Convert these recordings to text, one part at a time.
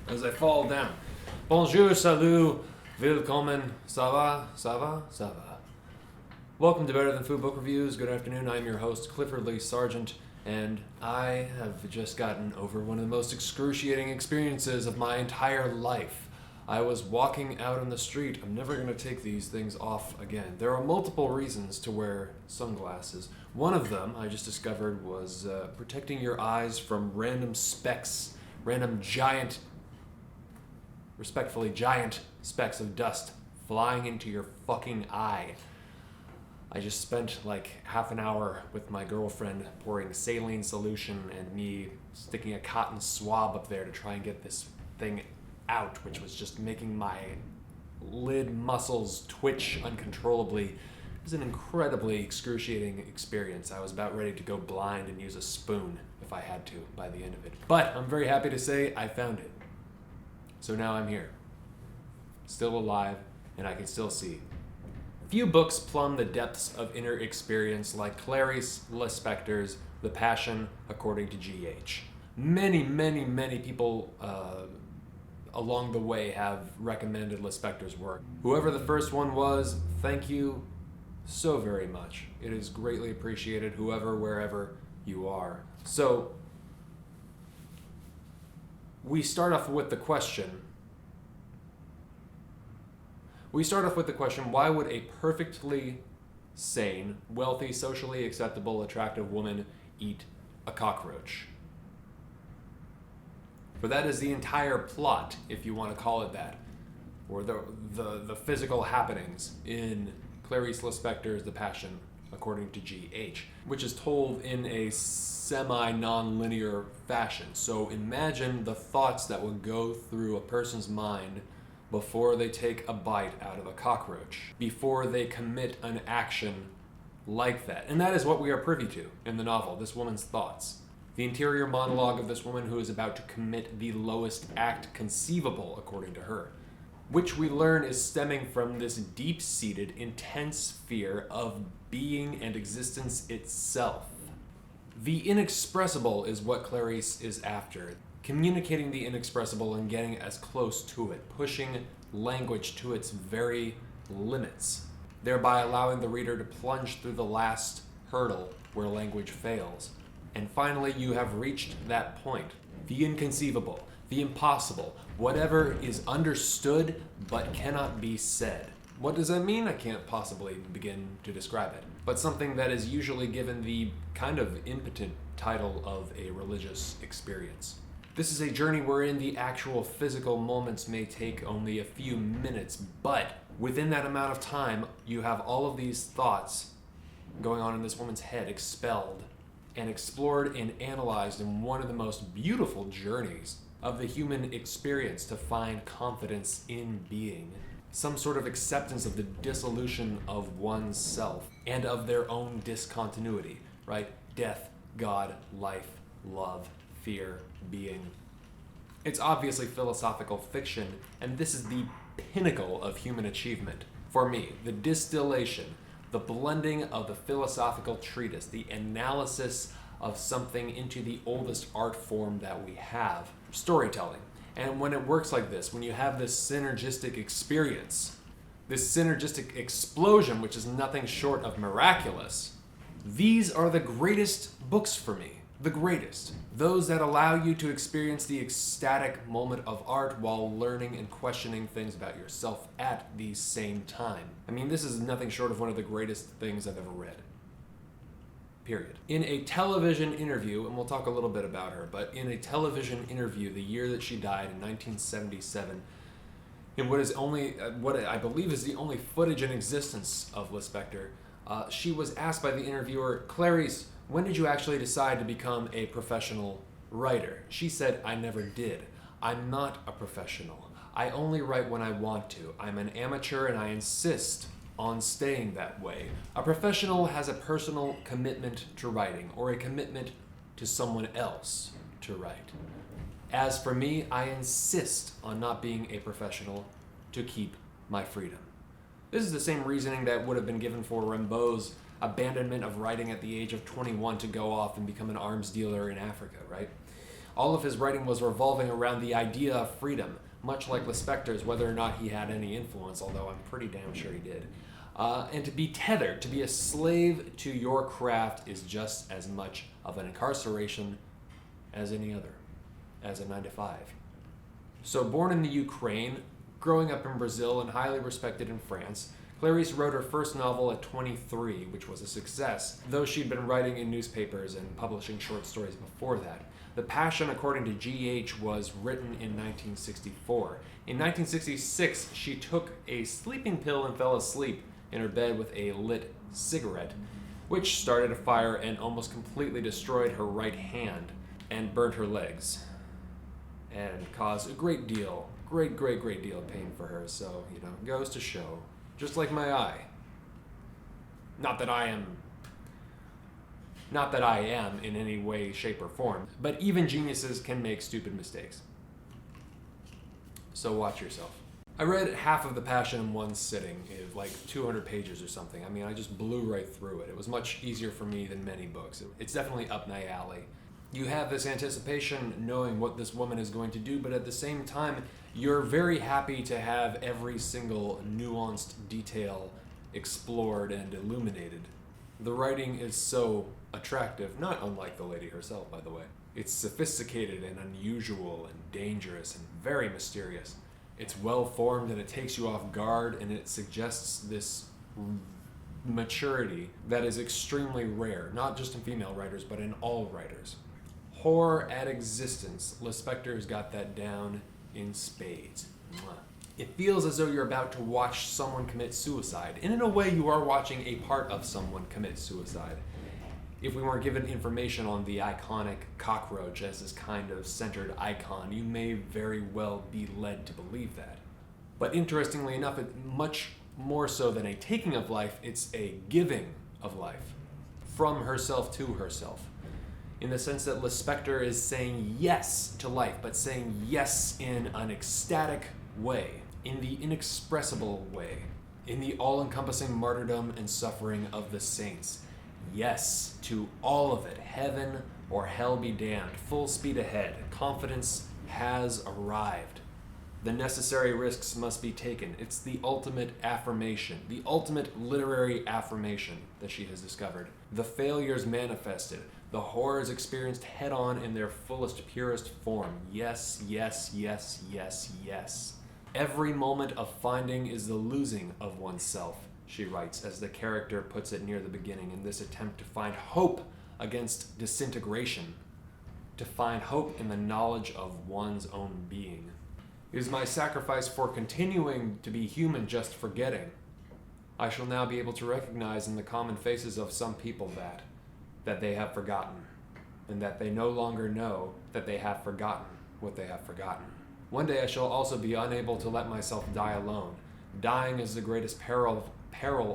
as I fall down. Bonjour, salut, willkommen, ça va, ça va, ça va. Welcome to Better Than Food Book Reviews. Good afternoon. I'm your host, Clifford Lee Sargent, and I have just gotten over one of the most excruciating experiences of my entire life. I was walking out on the street. I'm never going to take these things off again. There are multiple reasons to wear sunglasses. One of them, I just discovered, was protecting your eyes from random specks, random giant, respectfully giant specks of dust flying into your fucking eye. I just spent like half an hour with my girlfriend pouring saline solution and me sticking a cotton swab up there to try and get this thing out, which was just making my lid muscles twitch uncontrollably. It was an incredibly excruciating experience. I was about ready to go blind and use a spoon if I had to by the end of it. But I'm very happy to say I found it. So now I'm here, still alive, and I can still see. Few books plumb the depths of inner experience like Clarice Lispector's The Passion According to G.H. Many people along the way have recommended Lispector's work. Whoever the first one was, thank you so very much. It is greatly appreciated, whoever, wherever you are. So, we start off with the question, why would a perfectly sane, wealthy, socially acceptable, attractive woman eat a cockroach? For that is the entire plot, if you want to call it that, or the physical happenings in Clarice Lispector's The Passion According to G.H., which is told in a semi-non-linear fashion. So imagine the thoughts that would go through a person's mind before they take a bite out of a cockroach, before they commit an action like that. And that is what we are privy to in the novel, this woman's thoughts. The interior monologue of this woman who is about to commit the lowest act conceivable, according to her, which we learn is stemming from this deep-seated, intense fear of being and existence itself. The inexpressible is what Clarice is after. Communicating the inexpressible and getting as close to it, pushing language to its very limits, thereby allowing the reader to plunge through the last hurdle where language fails. And finally, you have reached that point. The inconceivable, the impossible, whatever is understood but cannot be said. What does that mean? I can't possibly begin to describe it. But something that is usually given the kind of impotent title of a religious experience. This is a journey wherein the actual physical moments may take only a few minutes, but within that amount of time, you have all of these thoughts going on in this woman's head expelled and explored and analyzed in one of the most beautiful journeys of the human experience to find confidence in being. Some sort of acceptance of the dissolution of oneself and of their own discontinuity, right? Death, God, life, love, fear, being. It's obviously philosophical fiction, and this is the pinnacle of human achievement. For me, the distillation, the blending of the philosophical treatise, the analysis of something into the oldest art form that we have, storytelling. And when it works like this, when you have this synergistic experience, this synergistic explosion, which is nothing short of miraculous, these are the greatest books for me. The greatest. Those that allow you to experience the ecstatic moment of art while learning and questioning things about yourself at the same time. I mean, this is nothing short of one of the greatest things I've ever read. Period. In a television interview, and we'll talk a little bit about her, but in a television interview the year that she died in 1977, in what I believe is the only footage in existence of Lispector, she was asked by the interviewer, Clarice, when did you actually decide to become a professional writer? She said, I never did. I'm not a professional. I only write when I want to. I'm an amateur and I insist on staying that way. A professional has a personal commitment to writing or a commitment to someone else to write. As for me, I insist on not being a professional to keep my freedom. This is the same reasoning that would have been given for Rimbaud's abandonment of writing at the age of 21 to go off and become an arms dealer in Africa, right? All of his writing was revolving around the idea of freedom, much like Lispector's, whether or not he had any influence, although I'm pretty damn sure he did. And to be tethered, to be a slave to your craft is just as much of an incarceration as any other, as a 9-to-5. So born in the Ukraine, growing up in Brazil, and highly respected in France, Clarice wrote her first novel at 23, which was a success, though she'd been writing in newspapers and publishing short stories before that. The Passion, according to G.H., was written in 1964. In 1966, she took a sleeping pill and fell asleep in her bed with a lit cigarette, which started a fire and almost completely destroyed her right hand and burnt her legs and caused a great deal of pain for her. So, goes to show. Just like my eye. Not that I am in any way, shape, or form, but even geniuses can make stupid mistakes. So watch yourself. I read half of The Passion in one sitting, like 200 pages or something. I mean, I just blew right through it. It was much easier for me than many books. It's definitely up my alley. You have this anticipation knowing what this woman is going to do, but at the same time, you're very happy to have every single nuanced detail explored and illuminated. The writing is so attractive, not unlike the lady herself, by the way. It's sophisticated and unusual and dangerous and very mysterious. It's well formed and it takes you off guard, and it suggests this maturity that is extremely rare, not just in female writers, but in all writers. Horror at existence. Lispector's got that down in spades. It feels as though you're about to watch someone commit suicide. And in a way, you are watching a part of someone commit suicide. If we weren't given information on the iconic cockroach as this kind of centered icon, you may very well be led to believe that. But interestingly enough, it's much more so than a taking of life, it's a giving of life from herself to herself. In the sense that Lispector is saying yes to life, but saying yes in an ecstatic way, in the inexpressible way, in the all-encompassing martyrdom and suffering of the saints. Yes to all of it, heaven or hell be damned, full speed ahead, confidence has arrived. The necessary risks must be taken. It's the ultimate affirmation, the ultimate literary affirmation that she has discovered. The failures manifested, the horrors experienced head-on in their fullest, purest form. Yes, yes, yes, yes, yes. Every moment of finding is the losing of oneself, she writes, as the character puts it near the beginning, in this attempt to find hope against disintegration, to find hope in the knowledge of one's own being. It is my sacrifice for continuing to be human just forgetting. I shall now be able to recognize in the common faces of some people that they have forgotten, and that they no longer know that they have forgotten what they have forgotten. One day I shall also be unable to let myself die alone. Dying is the greatest peril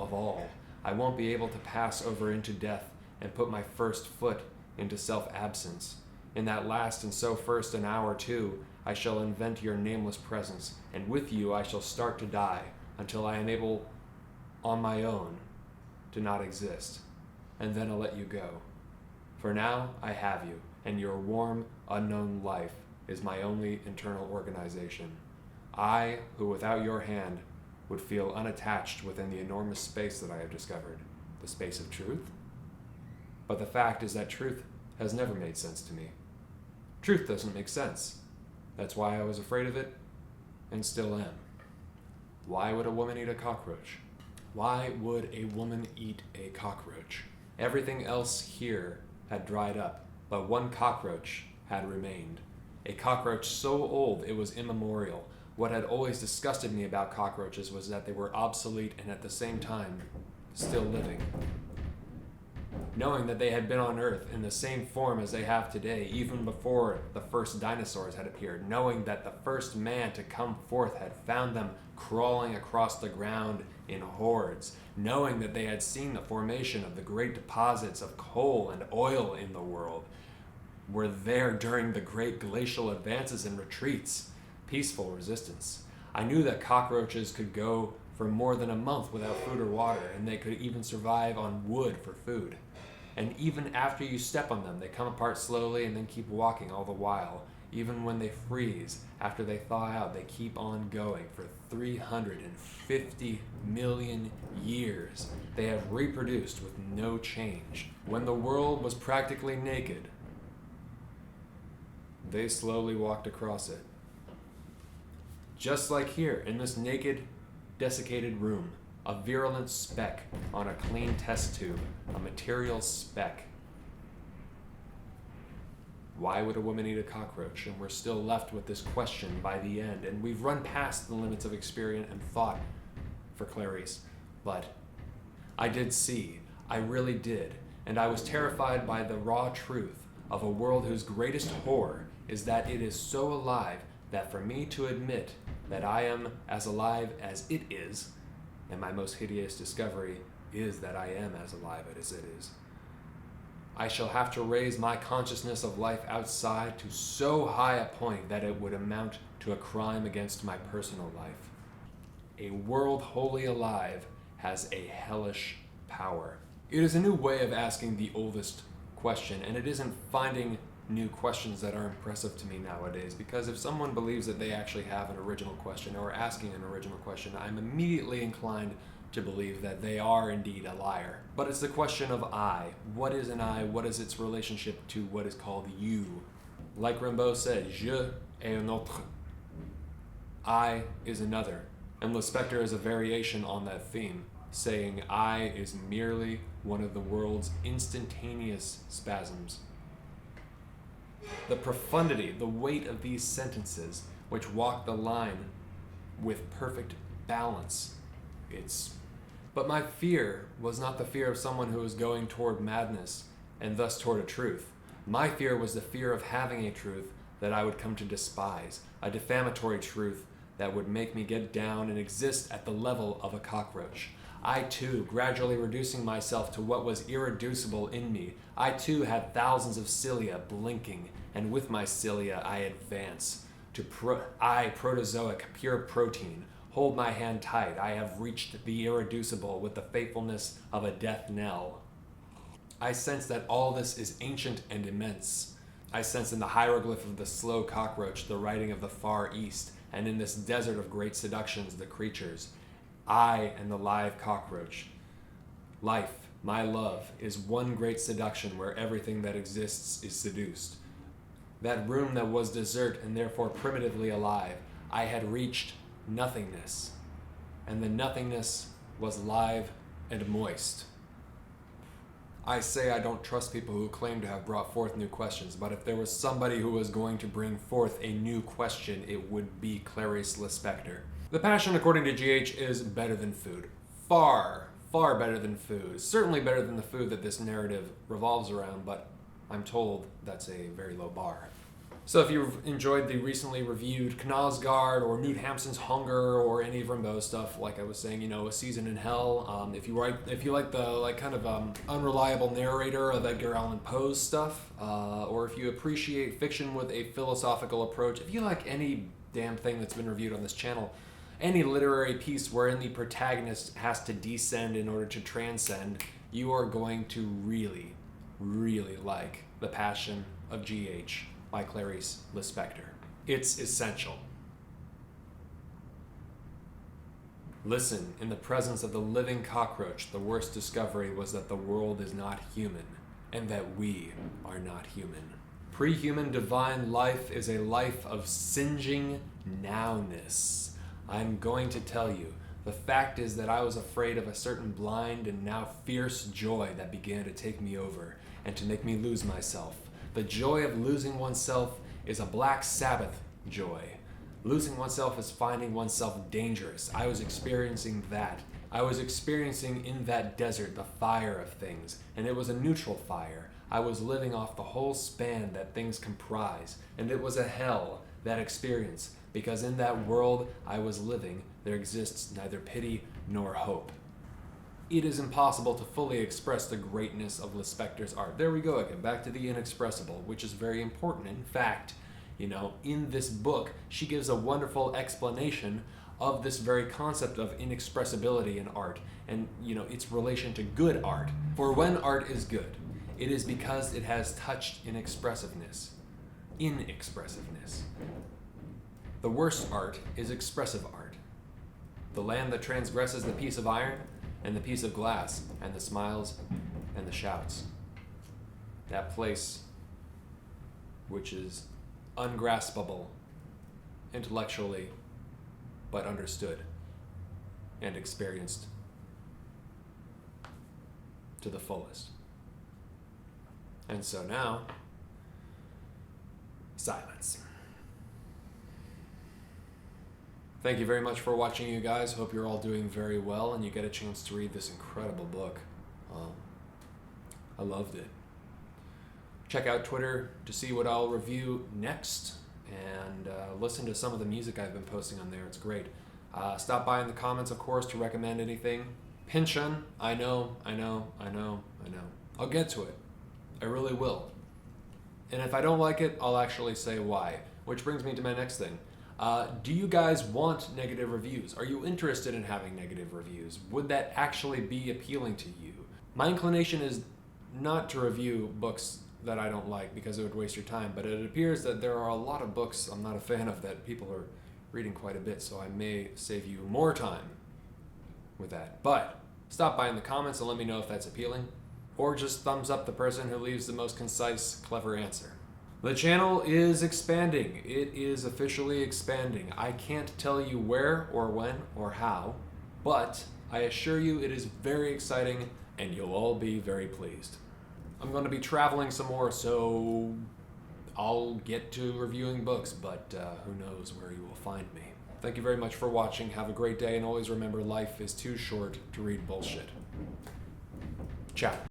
of all. I won't be able to pass over into death and put my first foot into self-absence. In that last and so first an hour too, I shall invent your nameless presence, and with you I shall start to die, until I am able, on my own, to not exist. And then I'll let you go. For now, I have you, and your warm, unknown life is my only internal organization. I, who without your hand, would feel unattached within the enormous space that I have discovered, the space of truth. But the fact is that truth has never made sense to me. Truth doesn't make sense. That's why I was afraid of it, and still am. Why would a woman eat a cockroach? Why would a woman eat a cockroach? Everything else here had dried up, but one cockroach had remained. A cockroach so old it was immemorial. What had always disgusted me about cockroaches was that they were obsolete and at the same time still living. Knowing that they had been on Earth in the same form as they have today, even before the first dinosaurs had appeared, knowing that the first man to come forth had found them crawling across the ground in hordes, knowing that they had seen the formation of the great deposits of coal and oil in the world, were there during the great glacial advances and retreats, peaceful resistance. I knew that cockroaches could go for more than a month without food or water, and they could even survive on wood for food. And even after you step on them, they come apart slowly and then keep walking all the while. Even when they freeze, after they thaw out, they keep on going for 350 million years. They have reproduced with no change. When the world was practically naked, they slowly walked across it. Just like here, in this naked, desiccated room, a virulent speck on a clean test tube, a material speck. Why would a woman eat a cockroach? And we're still left with this question by the end. And we've run past the limits of experience and thought for Clarice. But I did see, I really did. And I was terrified by the raw truth of a world whose greatest horror is that it is so alive that for me to admit that I am as alive as it is, and my most hideous discovery is that I am as alive as it is, I shall have to raise my consciousness of life outside to so high a point that it would amount to a crime against my personal life. A world wholly alive has a hellish power. It is a new way of asking the oldest question, and it isn't finding new questions that are impressive to me nowadays, because if someone believes that they actually have an original question or asking an original question, I'm immediately inclined to believe that they are indeed a liar. But it's the question of I. What is an I? What is its relationship to what is called you? Like Rimbaud said, je et un autre. I is another. And Lispector is a variation on that theme, saying I is merely one of the world's instantaneous spasms. The profundity, the weight of these sentences, which walk the line with perfect balance, But my fear was not the fear of someone who was going toward madness and thus toward a truth. My fear was the fear of having a truth that I would come to despise, a defamatory truth that would make me get down and exist at the level of a cockroach. I too, gradually reducing myself to what was irreducible in me, I too had thousands of cilia blinking, and with my cilia I advance to protozoic pure protein. Hold my hand tight, I have reached the irreducible with the faithfulness of a death knell. I sense that all this is ancient and immense. I sense in the hieroglyph of the slow cockroach the writing of the Far East, and in this desert of great seductions the creatures. I and the live cockroach. Life, my love, is one great seduction where everything that exists is seduced. That room that was desert and therefore primitively alive, I had reached nothingness, and the nothingness was live and moist. I say I don't trust people who claim to have brought forth new questions, but if there was somebody who was going to bring forth a new question, it would be Clarice Lispector. The Passion, according to GH, is better than food. Far, far better than food. Certainly better than the food that this narrative revolves around, but I'm told that's a very low bar. So if you've enjoyed the recently reviewed Knausgaard or Knut Hamsun's Hunger or any of Rimbaud's stuff, like I was saying, A Season in Hell, if you like the unreliable narrator of Edgar Allan Poe's stuff, or if you appreciate fiction with a philosophical approach, if you like any damn thing that's been reviewed on this channel, any literary piece wherein the protagonist has to descend in order to transcend, you are going to really, really like The Passion of G.H. by Clarice Lispector. It's essential. Listen, in the presence of the living cockroach, the worst discovery was that the world is not human, and that we are not human. Pre-human divine life is a life of singeing nowness. I'm going to tell you, the fact is that I was afraid of a certain blind and now fierce joy that began to take me over and to make me lose myself. The joy of losing oneself is a Black Sabbath joy. Losing oneself is finding oneself dangerous. I was experiencing that. I was experiencing in that desert the fire of things, and it was a neutral fire. I was living off the whole span that things comprise, and it was a hell, that experience, because in that world I was living, there exists neither pity nor hope. It is impossible to fully express the greatness of Lispector's art. There we go again, back to the inexpressible, which is very important. In fact, in this book, she gives a wonderful explanation of this very concept of inexpressibility in art and, its relation to good art. For when art is good, it is because it has touched inexpressiveness. The worst art is expressive art. The land that transgresses the piece of iron and the piece of glass and the smiles and the shouts. That place which is ungraspable intellectually, but understood and experienced to the fullest. And so now, silence. Thank you very much for watching, you guys. Hope you're all doing very well and you get a chance to read this incredible book. I loved it. Check out Twitter to see what I'll review next, and listen to some of the music I've been posting on there. It's great. Stop by in the comments, of course, to recommend anything. Pinchon, I know. I'll get to it. I really will. And if I don't like it, I'll actually say why. Which brings me to my next thing. Do you guys want negative reviews? Are you interested in having negative reviews? Would that actually be appealing to you? My inclination is not to review books that I don't like because it would waste your time, but it appears that there are a lot of books I'm not a fan of that people are reading quite a bit, so I may save you more time with that. But stop by in the comments and let me know if that's appealing, or just thumbs up the person who leaves the most concise, clever answer. The channel is expanding. It is officially expanding. I can't tell you where or when or how, but I assure you it is very exciting and you'll all be very pleased. I'm going to be traveling some more, so I'll get to reviewing books, but who knows where you will find me. Thank you very much for watching. Have a great day, and always remember, life is too short to read bullshit. Ciao.